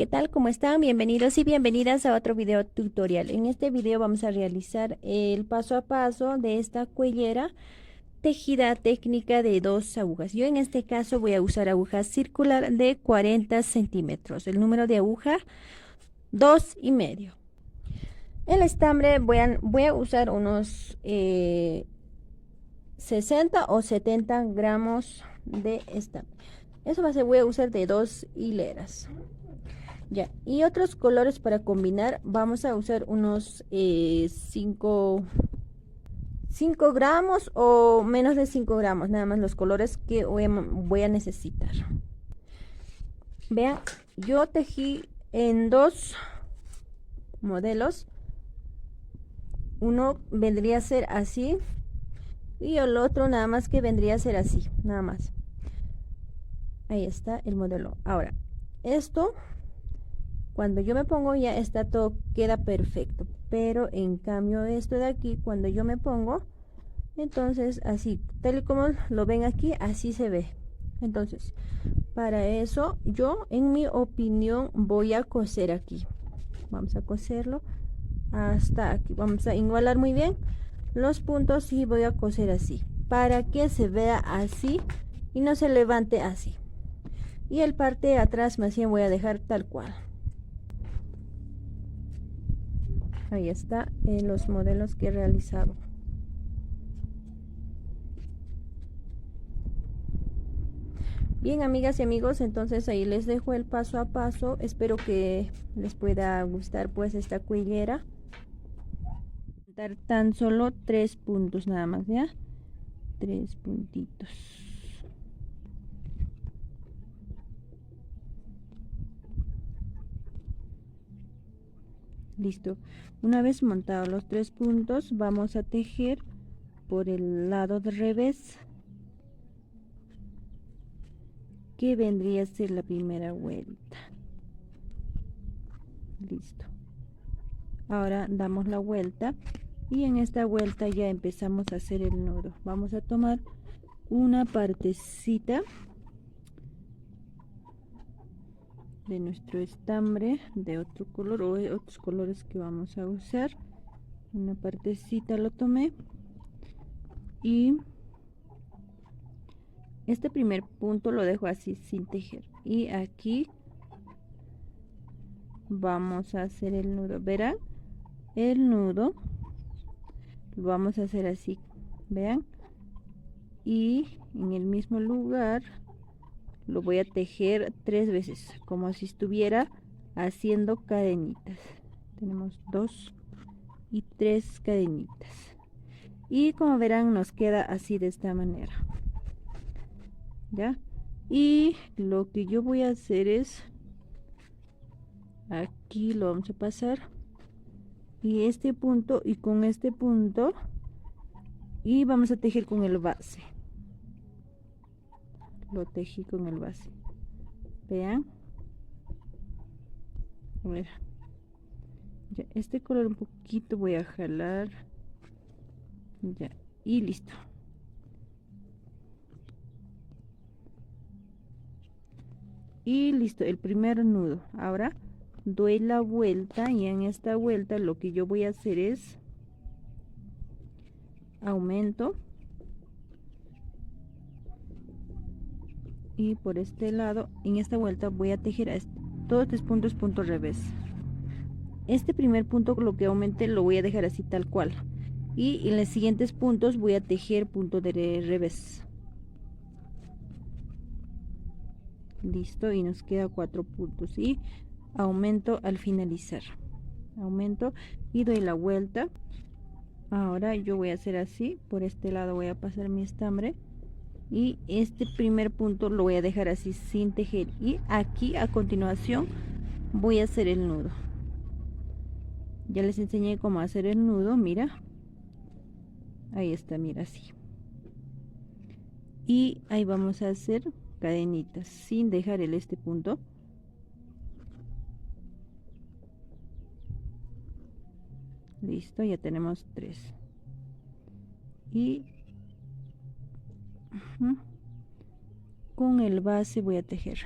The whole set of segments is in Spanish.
¿qué tal? ¿Cómo están? Bienvenidos y bienvenidas a otro video tutorial. En este video vamos a realizar el paso a paso de esta cuellera tejida técnica de 2 agujas. Yo en este caso voy a usar aguja circular de 40 centímetros. El número de aguja 2,5. El estambre voy a usar unos 60 o 70 gramos de estambre. Eso voy a usar de 2 hileras. Ya, y otros colores para combinar, vamos a usar unos 5 gramos o menos de 5 gramos, nada más los colores que voy a necesitar. Vean, yo tejí en 2 modelos. Uno vendría a ser así y el otro nada más que vendría a ser así, nada más. Ahí está el modelo. Ahora, esto... Cuando yo me pongo ya está todo, queda perfecto. Pero en cambio esto de aquí, cuando yo me pongo, entonces así, tal y como lo ven aquí, así se ve. Entonces, para eso yo, en mi opinión, voy a coser aquí. Vamos a coserlo hasta aquí. Vamos a igualar muy bien los puntos y voy a coser así. Para que se vea así y no se levante así. Y el parte de atrás más bien voy a dejar tal cual. Ahí está los modelos que he realizado. Bien, amigas y amigos, entonces ahí les dejo el paso a paso. Espero que les pueda gustar pues esta cuellera. Dar tan solo 3 puntos nada más, ¿ya? 3 puntitos. Listo. Una vez montados los 3 puntos, vamos a tejer por el lado del revés, que vendría a ser la primera vuelta. Listo. Ahora damos la vuelta y en esta vuelta ya empezamos a hacer el nudo. Vamos a tomar una partecita de nuestro estambre de otro color o de otros colores que vamos a usar. Una partecita lo tomé y este primer punto lo dejo así sin tejer y aquí vamos a hacer el nudo. Verán, el nudo lo vamos a hacer así, vean, y en el mismo lugar lo voy a tejer 3 veces como si estuviera haciendo cadenitas. Tenemos 2 y 3 cadenitas y como verán nos queda así de esta manera, ya. Y lo que yo voy a hacer es aquí lo vamos a pasar y este punto y con este punto y vamos a tejer con el base. Lo tejí con el base, vean. A ver, ya este color un poquito voy a jalar, ya, y listo. Y listo el primer nudo. Ahora doy la vuelta y en esta vuelta lo que yo voy a hacer es aumento y por este lado en esta vuelta voy a tejer a todos estos puntos punto revés. Este primer punto, lo que aumente lo voy a dejar así tal cual y en los siguientes puntos voy a tejer punto de revés. Listo, y nos queda 4 puntos y aumento al finalizar, aumento y doy la vuelta. Ahora yo voy a hacer así, por este lado voy a pasar mi estambre y este primer punto lo voy a dejar así sin tejer y aquí a continuación voy a hacer el nudo. Ya les enseñé cómo hacer el nudo, mira, ahí está, mira, así, y ahí vamos a hacer cadenitas sin dejar este punto. Listo, ya tenemos 3 y con el base voy a tejer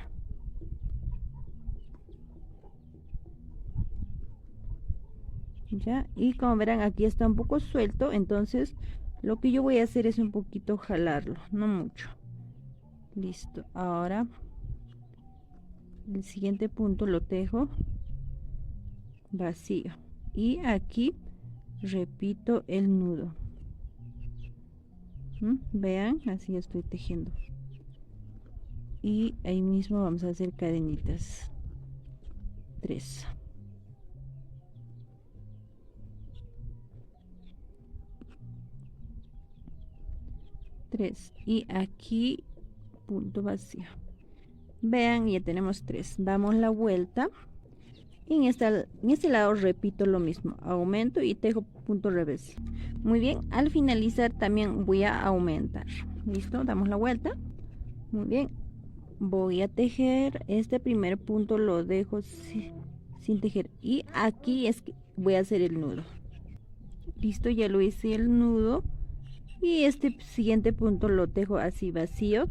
ya, y como verán aquí está un poco suelto, entonces lo que yo voy a hacer es un poquito jalarlo, no mucho. Listo, ahora el siguiente punto lo tejo vacío y aquí repito el nudo. Vean, así estoy tejiendo y ahí mismo vamos a hacer cadenitas, 3, y aquí punto vacío. Vean, ya tenemos 3, damos la vuelta y en este lado repito lo mismo, aumento y tejo punto revés. Muy bien, al finalizar también voy a aumentar. Listo, damos la vuelta. Muy bien, voy a tejer este primer punto, lo dejo sin tejer y aquí es que voy a hacer el nudo. Listo, ya lo hice el nudo y este siguiente punto lo tejo así vacío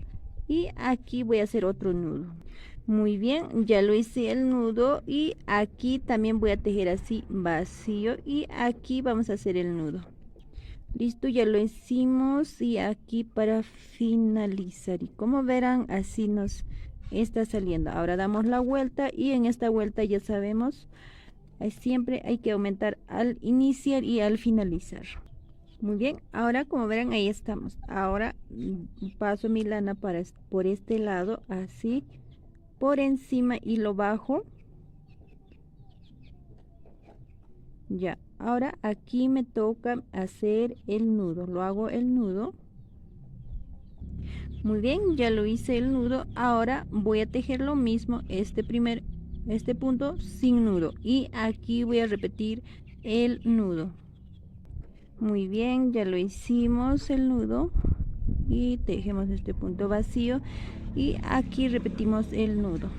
y aquí voy a hacer otro nudo. Muy bien, ya lo hice el nudo y aquí también voy a tejer así vacío y aquí vamos a hacer el nudo. Listo, ya lo hicimos y aquí para finalizar, y como verán así nos está saliendo. Ahora damos la vuelta y en esta vuelta ya sabemos, siempre hay que aumentar al iniciar y al finalizar. Muy bien, ahora como verán ahí estamos. Ahora paso mi lana por este lado, así por encima y lo bajo. Ya, ahora aquí me toca hacer el nudo, lo hago el nudo. Muy bien, ya lo hice el nudo. Ahora voy a tejer lo mismo, este punto sin nudo y aquí voy a repetir el nudo. Muy bien, ya lo hicimos el nudo y tejemos este punto vacío y aquí repetimos el nudo.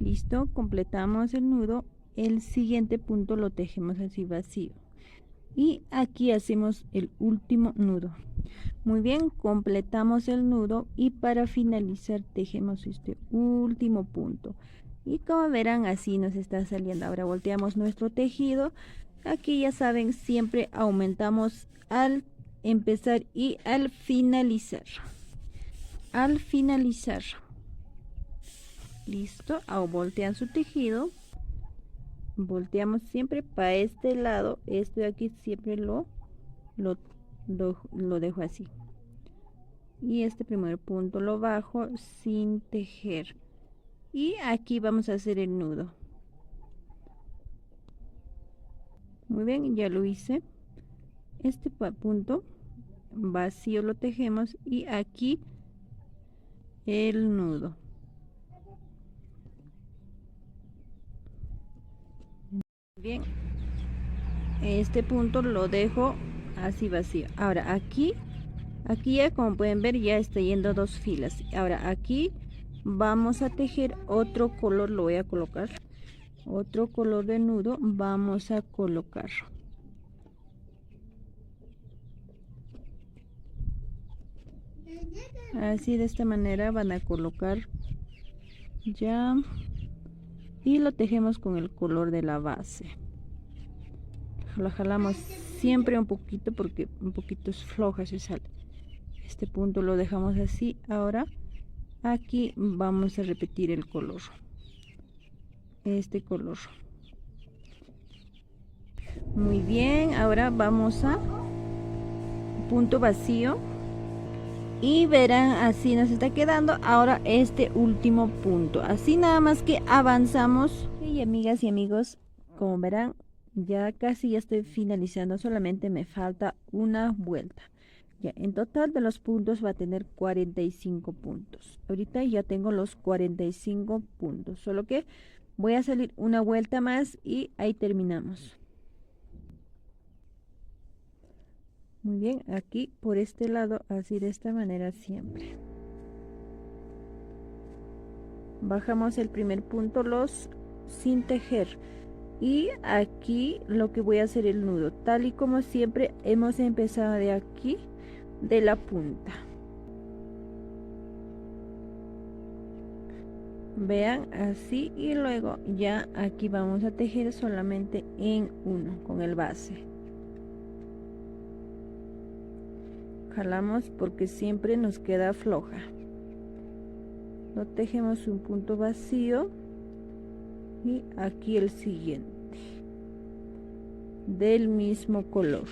Listo, completamos el nudo. El siguiente punto lo tejemos así vacío y aquí hacemos el último nudo. Muy bien, completamos el nudo y para finalizar tejemos este último punto y como verán así nos está saliendo. Ahora volteamos nuestro tejido. Aquí ya saben, siempre aumentamos al empezar y al finalizar. Listo, ahora voltean su tejido, volteamos siempre para este lado, este de aquí siempre lo dejo así y este primer punto lo bajo sin tejer y aquí vamos a hacer el nudo. Muy bien, ya lo hice. Este punto vacío lo tejemos y aquí el nudo. Bien, este punto lo dejo así vacío. Ahora aquí ya como pueden ver ya está yendo 2 filas. Ahora aquí vamos a tejer otro color, lo voy a colocar otro color de nudo, vamos a colocar así, de esta manera van a colocar ya y lo tejemos con el color de la base. Lo jalamos siempre un poquito porque un poquito es floja, se sale. Este punto lo dejamos así. Ahora aquí vamos a repetir el color, este color. Muy bien, ahora vamos a punto vacío y verán así nos está quedando ahora este último punto. Así nada más que avanzamos. Y amigas y amigos, como verán ya casi ya estoy finalizando, solamente me falta una vuelta. Ya, en total de los puntos va a tener 45 puntos. Ahorita ya tengo los 45 puntos, solo que voy a salir una vuelta más y ahí terminamos. Muy bien, aquí por este lado, así de esta manera siempre. Bajamos el primer punto sin tejer. Y aquí lo que voy a hacer el nudo, tal y como siempre hemos empezado de aquí, de la punta. Vean, así, y luego ya aquí vamos a tejer solamente en uno con el base. Jalamos porque siempre nos queda floja. Lo tejemos un punto vacío y aquí el siguiente del mismo color.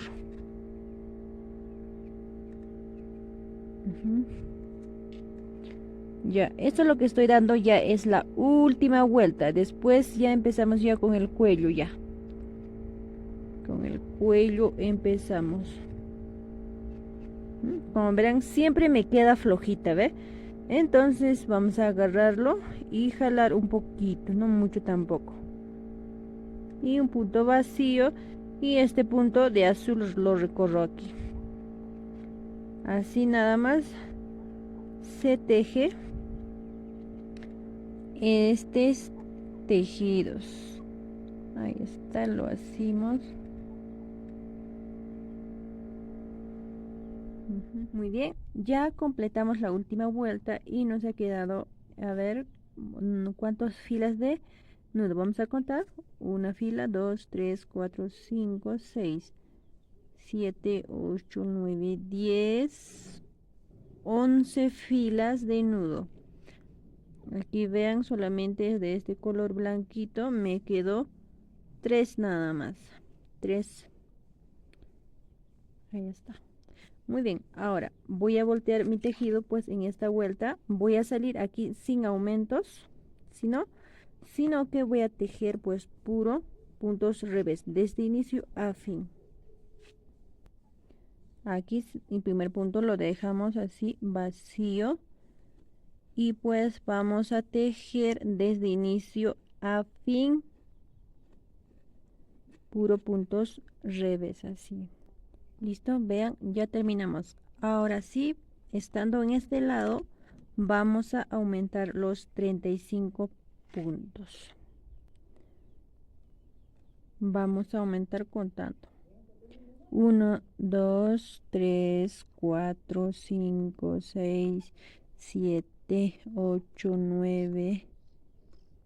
Ya, esto es lo que estoy dando, ya es la última vuelta. Después ya empezamos ya con el cuello, ya. Con el cuello empezamos. Como verán, siempre me queda flojita, ¿ve? Entonces vamos a agarrarlo y jalar un poquito, no mucho tampoco. Y un punto vacío, y este punto de azul lo recorro aquí. Así nada más se teje estos tejidos. Ahí está, lo hacemos. Muy bien, ya completamos la última vuelta y nos ha quedado, a ver, cuántas filas de nudo. Vamos a contar: una fila, 2, 3, 4, 5, 6, 7, 8, 9, 10, 11 filas de nudo. Aquí vean, solamente de este color blanquito me quedó 3 nada más. 3. Ahí está. Muy bien, ahora voy a voltear mi tejido, pues en esta vuelta voy a salir aquí sin aumentos, sino que voy a tejer pues puro puntos revés desde inicio a fin. Aquí el primer punto lo dejamos así vacío y pues vamos a tejer desde inicio a fin puro puntos revés, así. Listo, vean, ya terminamos. Ahora sí, estando en este lado, vamos a aumentar los 35 puntos. Vamos a aumentar contando: 1, 2, 3, 4, 5, 6, 7, 8, 9,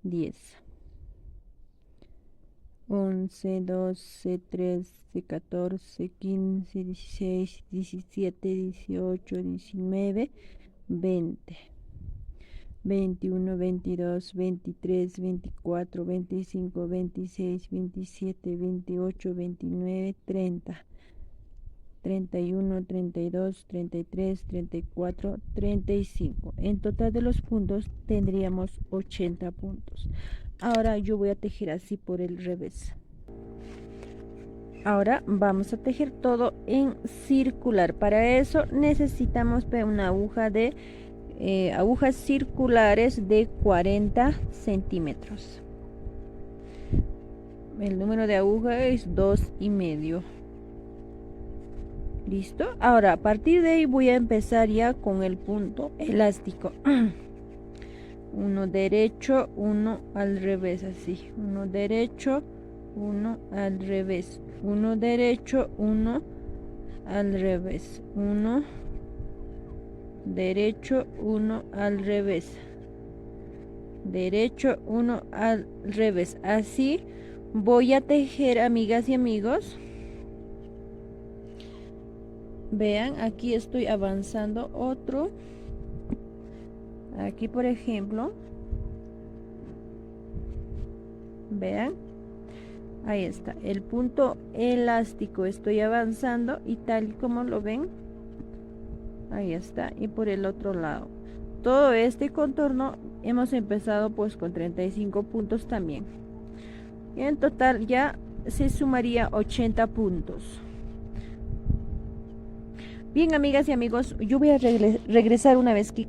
10, 11, 12, 13, 14, 15, 16, 17, 18, 19, 20, 21, 22, 23, 24, 25, 26, 27, 28, 29, 30, 31, 32, 33, 34, 35. En total de los puntos tendríamos 80 puntos. Ahora yo voy a tejer así por el revés. Ahora vamos a tejer todo en circular. Para eso necesitamos una aguja de agujas circulares de 40 centímetros. El número de aguja es 2,5. Listo. Ahora a partir de ahí voy a empezar ya con el punto elástico. Uno derecho, uno al revés, así. Uno derecho, uno al revés. Uno derecho, uno al revés. Uno derecho, uno al revés. Derecho, uno al revés. Así voy a tejer, amigas y amigos. Vean, aquí estoy avanzando otro. Aquí, por ejemplo, vean, ahí está el punto elástico. Estoy avanzando y tal como lo ven, ahí está. Y por el otro lado, todo este contorno hemos empezado pues con 35 puntos también. Y en total ya se sumaría 80 puntos. Bien, amigas y amigos, yo voy a regresar una vez que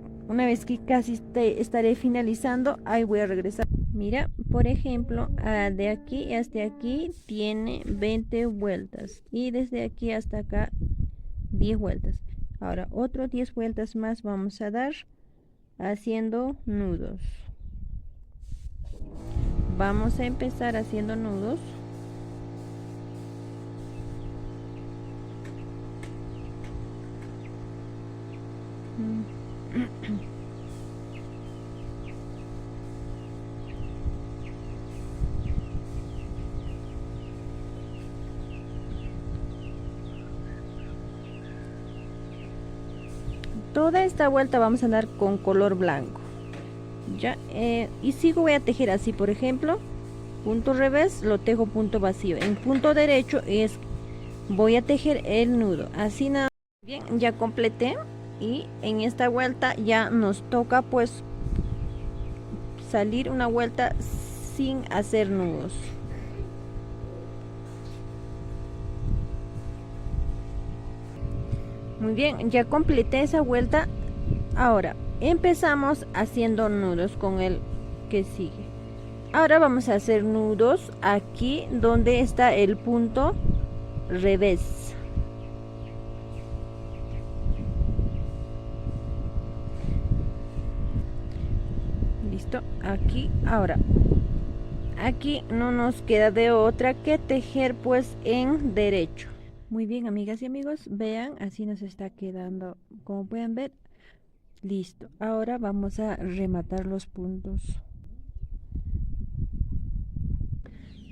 casi estaré finalizando. Ahí voy a regresar. Mira, por ejemplo, de aquí hasta aquí tiene 20 vueltas y desde aquí hasta acá 10 vueltas. Ahora otros 10 vueltas más vamos a dar haciendo nudos. Vamos a empezar haciendo nudos. Toda esta vuelta vamos a andar con color blanco. Ya, y sigo, voy a tejer así, por ejemplo, punto revés, lo tejo punto vacío. En punto derecho voy a tejer el nudo, así nada. Bien, ya completé, y en esta vuelta ya nos toca pues salir una vuelta sin hacer nudos. Muy bien, ya completé esa vuelta. Ahora empezamos haciendo nudos con el que sigue. Ahora vamos a hacer nudos aquí donde está el punto revés. Listo, aquí. Ahora aquí no nos queda de otra que tejer pues en derecho. Muy bien, amigas y amigos, vean, así nos está quedando, como pueden ver. Listo, ahora vamos a rematar los puntos.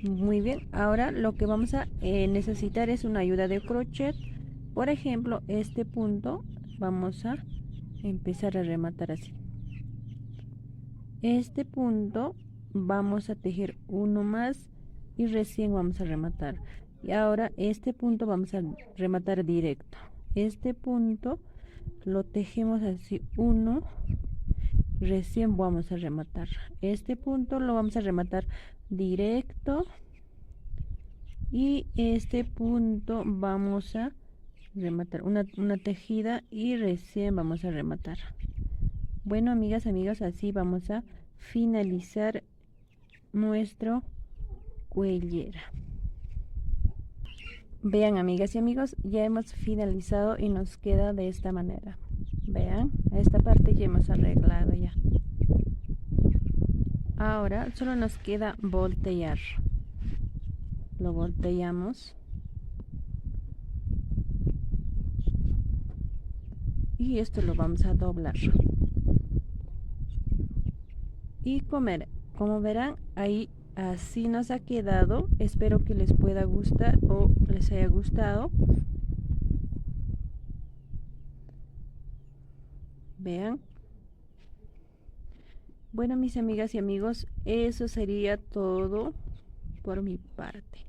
Muy bien, ahora lo que vamos a necesitar es una ayuda de crochet. Por ejemplo, este punto vamos a empezar a rematar así. Este punto vamos a tejer uno más y recién vamos a rematar. Y ahora este punto vamos a rematar directo. Este punto lo tejemos así, uno, recién vamos a rematar. Este punto lo vamos a rematar directo, y este punto vamos a rematar una tejida y recién vamos a rematar. Bueno, amigas, amigos, así vamos a finalizar nuestro cuellera. Vean, amigas y amigos, ya hemos finalizado y nos queda de esta manera. Vean, esta parte ya hemos arreglado ya. Ahora solo nos queda voltear. Lo volteamos y esto lo vamos a doblar. Y como verán, ahí así nos ha quedado. Espero que les pueda gustar o les haya gustado. Vean. Bueno, mis amigas y amigos, eso sería todo por mi parte.